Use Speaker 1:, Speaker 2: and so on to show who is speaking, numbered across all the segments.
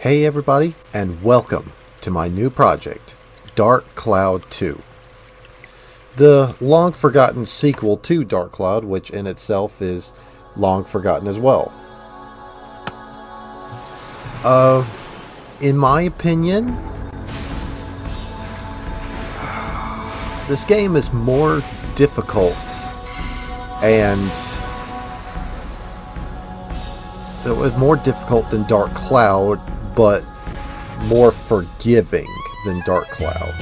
Speaker 1: Hey everybody, and welcome to my new project, Dark Cloud 2. The long-forgotten sequel to Dark Cloud, which in itself is long forgotten as well. In my opinion, this game is more difficult and it was more difficult than Dark Cloud, but more forgiving than Dark Cloud.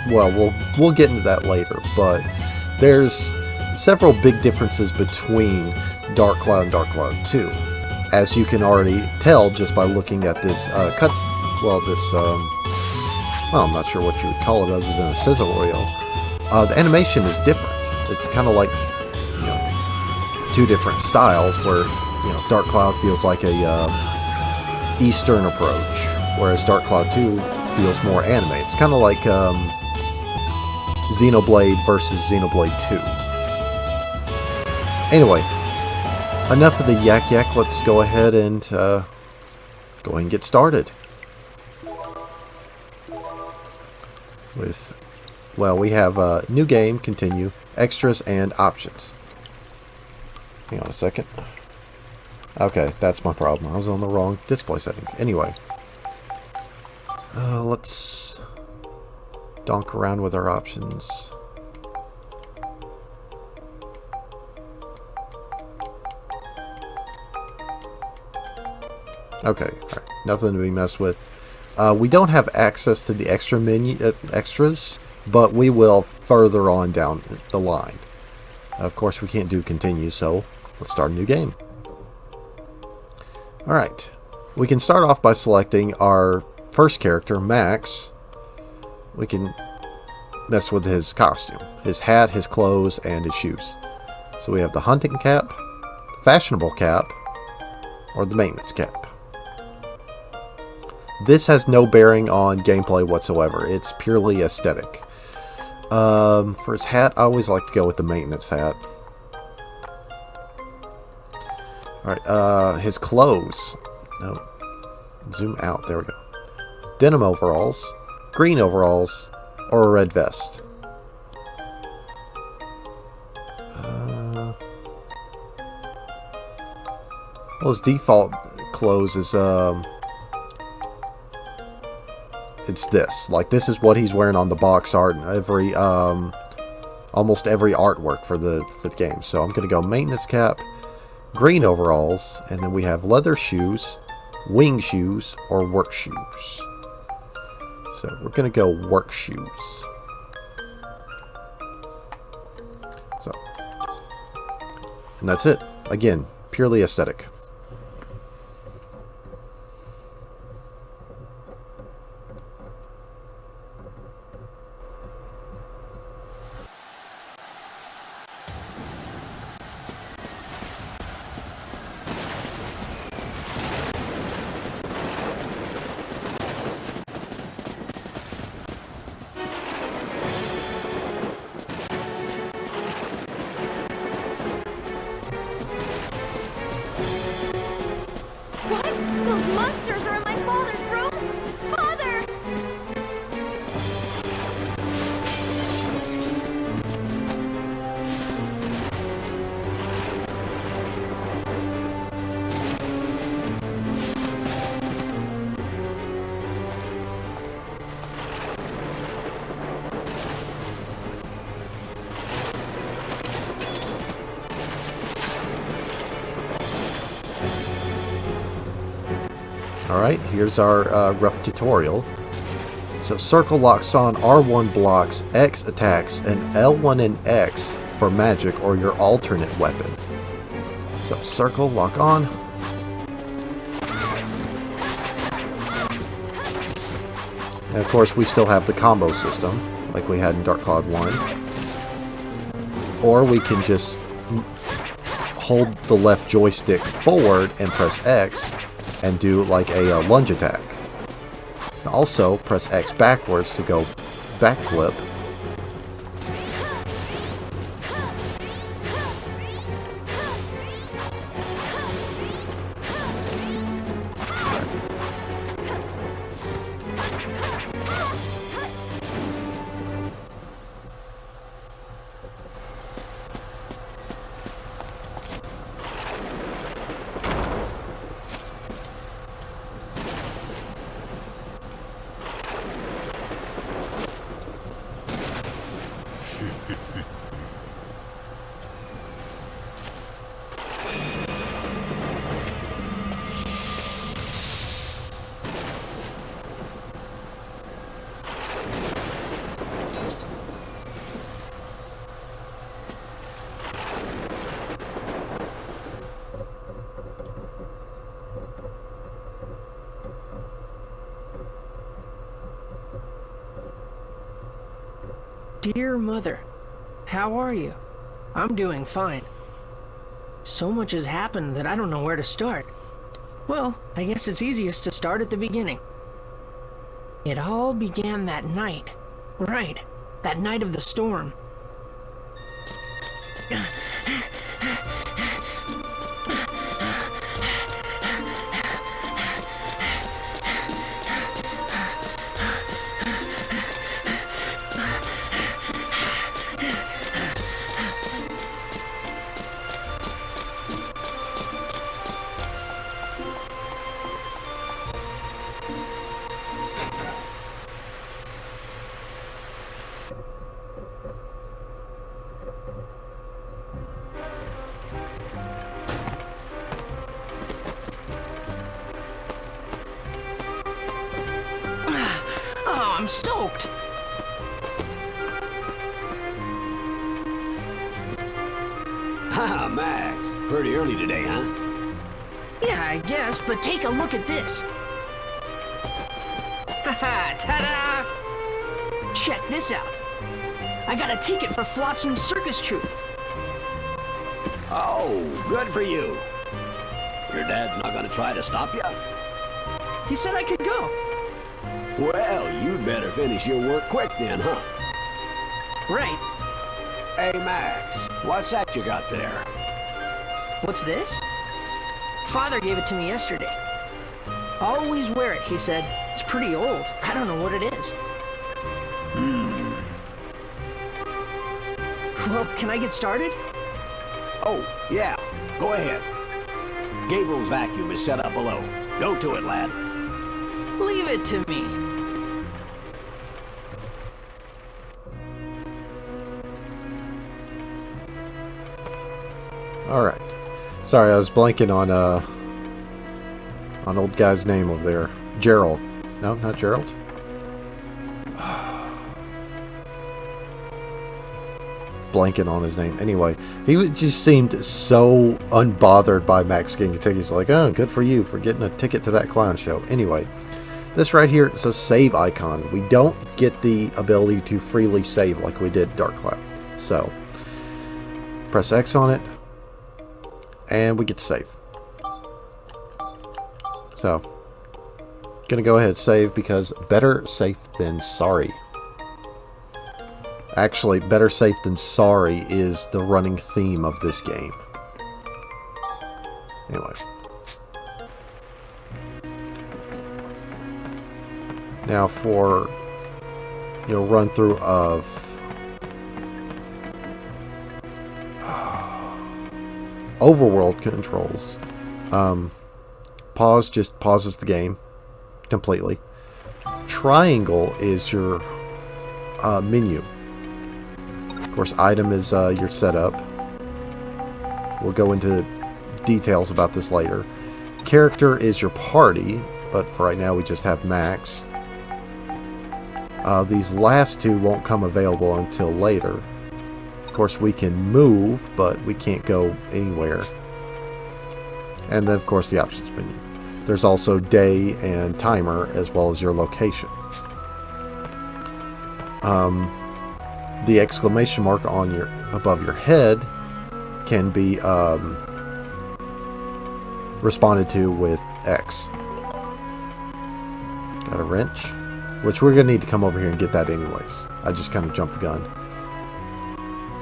Speaker 1: We'll get into that later, but there's several big differences between Dark Cloud and Dark Cloud 2, as you can already tell just by looking at this I'm not sure what you would call it other than a sizzle reel. The animation is different. It's kind of like, two different styles where, Dark Cloud feels like a Eastern approach, whereas Dark Cloud 2 feels more anime. It's kind of like Xenoblade versus Xenoblade 2. Anyway, enough of the yak. Let's go ahead and get started. We have new game, continue, extras, and options. Hang on a second. Okay, that's my problem. I was on the wrong display setting. Anyway, let's donk around with our options. Okay, alright, nothing to be messed with. We don't have access to the extra menu extras, but we will further on down the line. Of course, we can't do continue, so let's start a new game. Alright, we can start off by selecting our first character, Max. We can mess with his costume, his hat, his clothes, and his shoes. So we have the hunting cap, fashionable cap, or the maintenance cap. This has no bearing on gameplay whatsoever. It's purely aesthetic. For his hat, I always like to go with the maintenance hat. Alright, his clothes. No. Zoom out. There we go. Denim overalls, green overalls, or a red vest. His default clothes is, it's this. Like, this is what he's wearing on the box art and almost every artwork for the game. So I'm going to go maintenance cap, green overalls, and then we have leather shoes, wing shoes, or work shoes. So we're going to go work shoes. And that's it. Again, purely aesthetic.
Speaker 2: What? Those monsters are in my father's room? Father!
Speaker 1: Alright, here's our rough tutorial. So circle locks on, R1 blocks, X attacks, and L1 and X for magic or your alternate weapon. So circle, lock on. And of course we still have the combo system, like we had in Dark Cloud 1. Or we can just hold the left joystick forward and press X and do like a lunge attack. Also, press X backwards to go backflip.
Speaker 3: Dear Mother, how are you? I'm doing fine. So much has happened that I don't know where to start. Well, I guess it's easiest to start at the beginning. It all began that night. Right, that night of the storm. Oh, I'm soaked!
Speaker 4: Haha, Max. Pretty early today, huh?
Speaker 3: Yeah, I guess, but take a look at this. Haha, ta-da! Check this out. I got a ticket for Flotsam's circus troupe.
Speaker 4: Oh, good for you. Your dad's not gonna try to stop you?
Speaker 3: He said I could go.
Speaker 4: Well, you'd better finish your work quick then, huh?
Speaker 3: Right.
Speaker 4: Hey, Max, what's that you got there?
Speaker 3: What's this? Father gave it to me yesterday. Always wear it, he said. It's pretty old. I don't know what it is. Well, can I get started?
Speaker 4: Oh, yeah, go ahead. Gabriel's vacuum is set up below. Go to it, lad.
Speaker 3: Leave it to me.
Speaker 1: Alright. Sorry, I was blanking on old guy's name over there. Gerald. No, not Gerald. Blanking on his name. Anyway, just seemed so unbothered by Max getting a ticket. He's like, oh, good for you for getting a ticket to that clown show. Anyway, this right here is a save icon. We don't get the ability to freely save like we did Dark Cloud. So, press X on it, and we get to save. So, gonna go ahead and save because better safe than sorry. Actually, better safe than sorry is the running theme of this game. Anyway. Now for run through of overworld controls. Pause just pauses the game completely. Triangle is your menu. Of course, item is your setup. We'll go into details about this later. Character is your party, but for right now we just have Max. These last two won't come available until later. Of course, we can move, but we can't go anywhere. And then, of course, the options menu. There's also day and timer, as well as your location. The exclamation mark on above your head can be responded to with X. Got a wrench, which we're gonna need to come over here and get that anyways. I just kind of jumped the gun.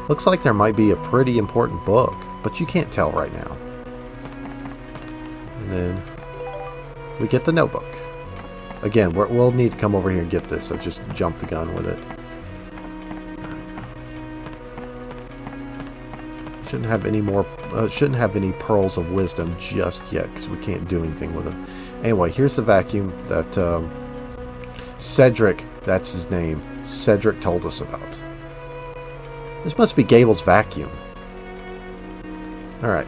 Speaker 1: Looks like there might be a pretty important book, but you can't tell right now. And then we get the notebook. Again, we'll need to come over here and get this. I just jumped the gun with it. Shouldn't have any pearls of wisdom just yet because we can't do anything with them. Anyway, here's the vacuum that Cedric, that's his name, Cedric told us about. This must be Gable's vacuum. Alright,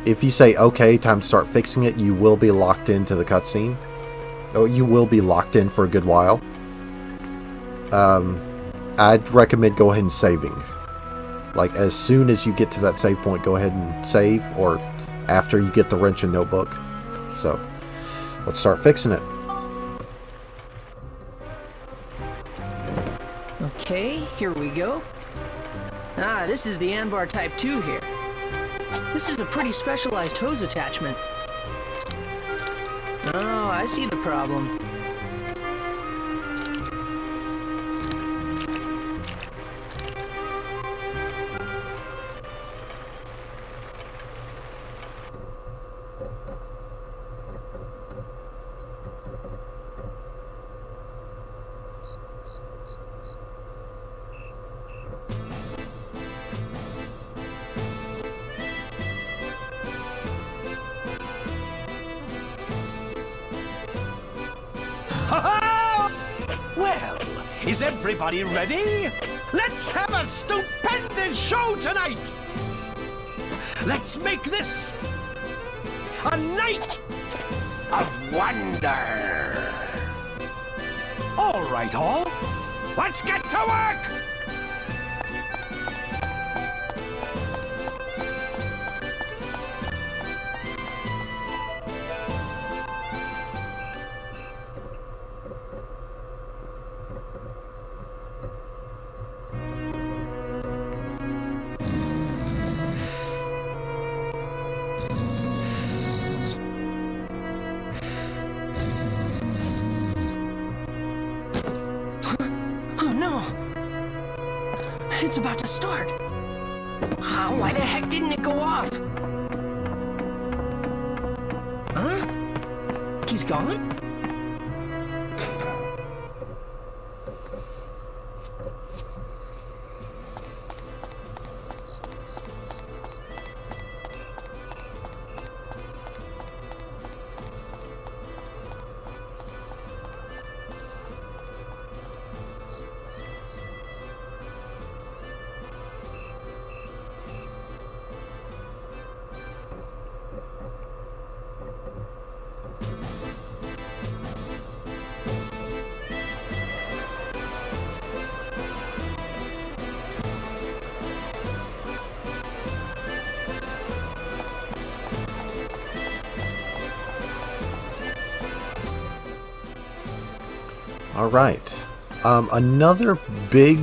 Speaker 1: if you say, okay, time to start fixing it, you will be locked into the cutscene. Oh, you will be locked in for a good while. I'd recommend go ahead and saving. Like, as soon as you get to that save point, go ahead and save, or after you get the wrench and notebook. So, let's start fixing it.
Speaker 3: Here we go. Ah, this is the Anbar Type 2 here. This is a pretty specialized hose attachment. Oh, I see the problem.
Speaker 4: Well, is everybody ready? Let's have a stupendous show tonight! Let's make this a night of wonder! All right, all. Let's get to work!
Speaker 3: Oh no! It's about to start. Why the heck didn't it go off? Huh? He's gone?
Speaker 1: All right. Another big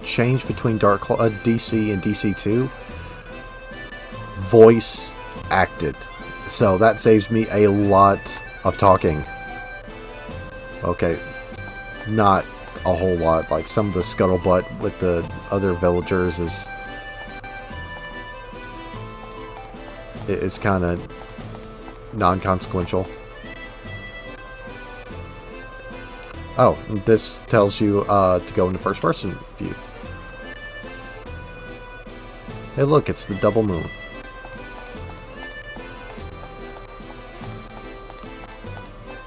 Speaker 1: change between DC and DC2. Voice acted. So that saves me a lot of talking. Okay. Not a whole lot. Like some of the scuttlebutt with the other villagers is kind of non-consequential. Oh, this tells you to go into first-person view. Hey, look, it's the double moon.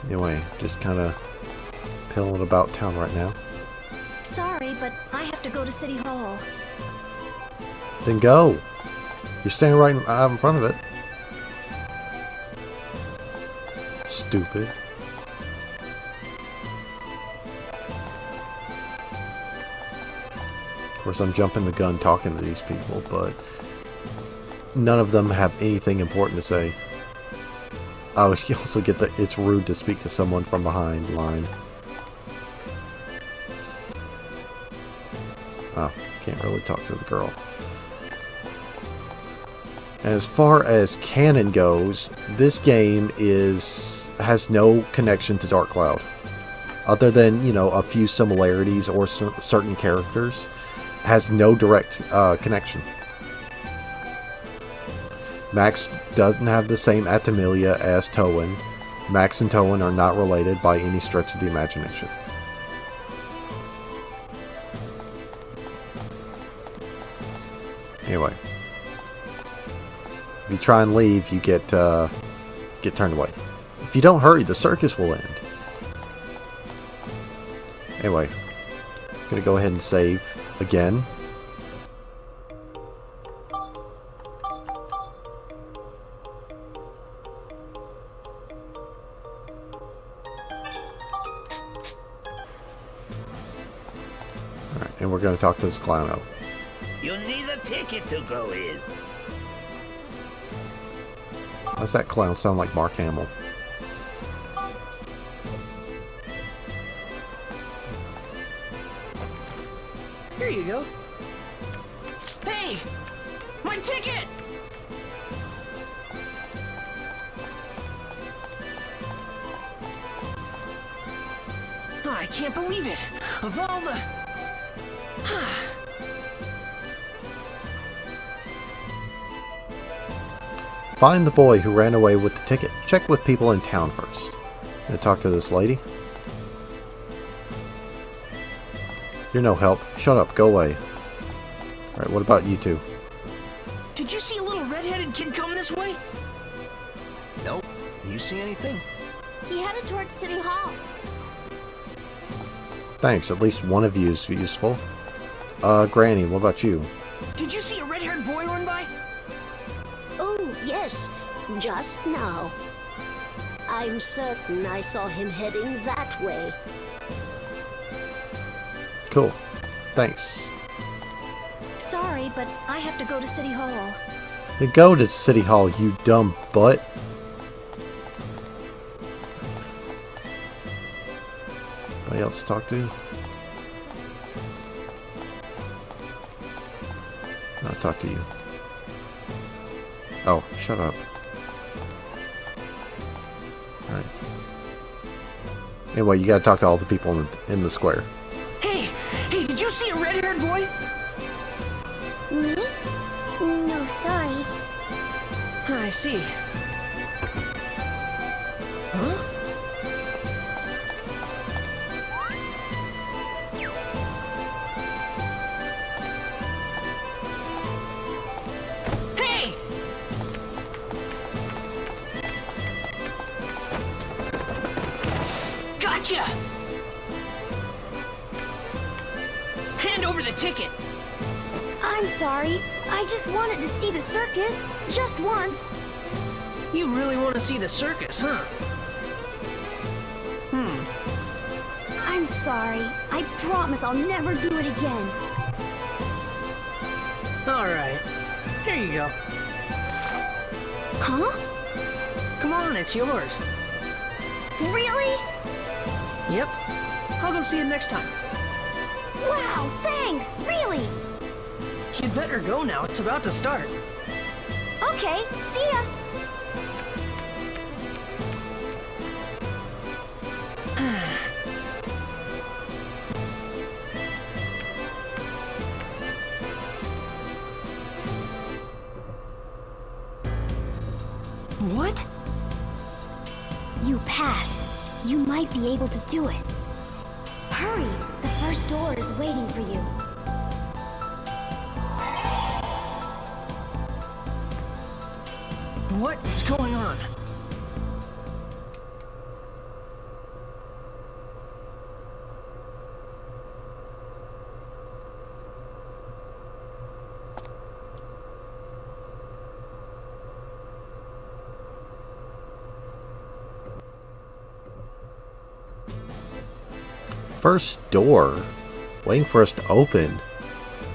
Speaker 1: Anyway, just kind of pilling about town right now.
Speaker 2: Sorry, but I have to go to City Hall.
Speaker 1: Then go. You're standing right out in front of it. Stupid. Of course, I'm jumping the gun talking to these people, but none of them have anything important to say. Oh, you also get the "it's rude to speak to someone from behind" line. Oh, can't really talk to the girl. As far as canon goes, this game has no connection to Dark Cloud. Other than, you know, a few similarities or certain characters. Has no direct connection. Max doesn't have the same Atamilia as Towan. Max and Towan are not related by any stretch of the imagination. Anyway. If you try and leave, you get turned away. If you don't hurry, the circus will end. Anyway. I'm gonna go ahead and save again. Alright, and we're going to talk to this clowno.
Speaker 5: You need a ticket to go in.
Speaker 1: Does that clown sound like Mark Hamill?
Speaker 3: Here you go. Hey! My ticket! Oh, I can't believe it! Of all the...
Speaker 1: Find the boy who ran away with the ticket. Check with people in town first. Gonna talk to this lady. You're no help. Shut up. Go away. Alright, what about you two?
Speaker 3: Did you see a little red-headed kid come this way?
Speaker 4: Nope. You see anything?
Speaker 2: He headed towards City Hall.
Speaker 1: Thanks. At least one of you is useful. Granny, what about you?
Speaker 3: Did you see a red-haired boy run by?
Speaker 6: Oh, yes, just now. I'm certain I saw him heading that way.
Speaker 1: Cool. Thanks.
Speaker 2: Sorry, but I have to go to City Hall.
Speaker 1: Then go to City Hall, you dumb butt. Anybody else to talk to? I'll talk to you. Oh, shut up. Alright. Anyway, you gotta talk to all the people in the square.
Speaker 3: Hey, did you see a red-haired boy?
Speaker 6: Me? No, sorry.
Speaker 3: I see. Huh? Hey! Gotcha! Hand over the ticket.
Speaker 2: I'm sorry. I just wanted to see the circus. Just once.
Speaker 3: You really want to see the circus, huh?
Speaker 2: I'm sorry. I promise I'll never do it again.
Speaker 3: Alright. Here you go.
Speaker 2: Huh?
Speaker 3: Come on, it's yours.
Speaker 2: Really?
Speaker 3: Yep. I'll go see you next time.
Speaker 2: Wow, thanks. Really?
Speaker 3: You'd better go now. It's about to start.
Speaker 2: Okay, see ya.
Speaker 3: What?
Speaker 2: You passed. You might be able to do it. Hurry, the first door is waiting for you.
Speaker 3: What is going on?
Speaker 1: First door? Waiting for us to open.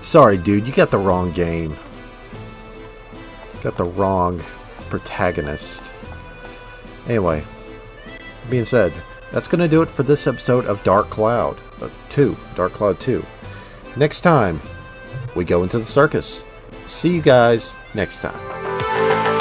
Speaker 1: Sorry, dude, you got the wrong game. Got the wrong protagonist. Anyway, being said, that's going to do it for this episode of Dark Cloud 2. Dark Cloud 2. Next time, we go into the circus. See you guys next time.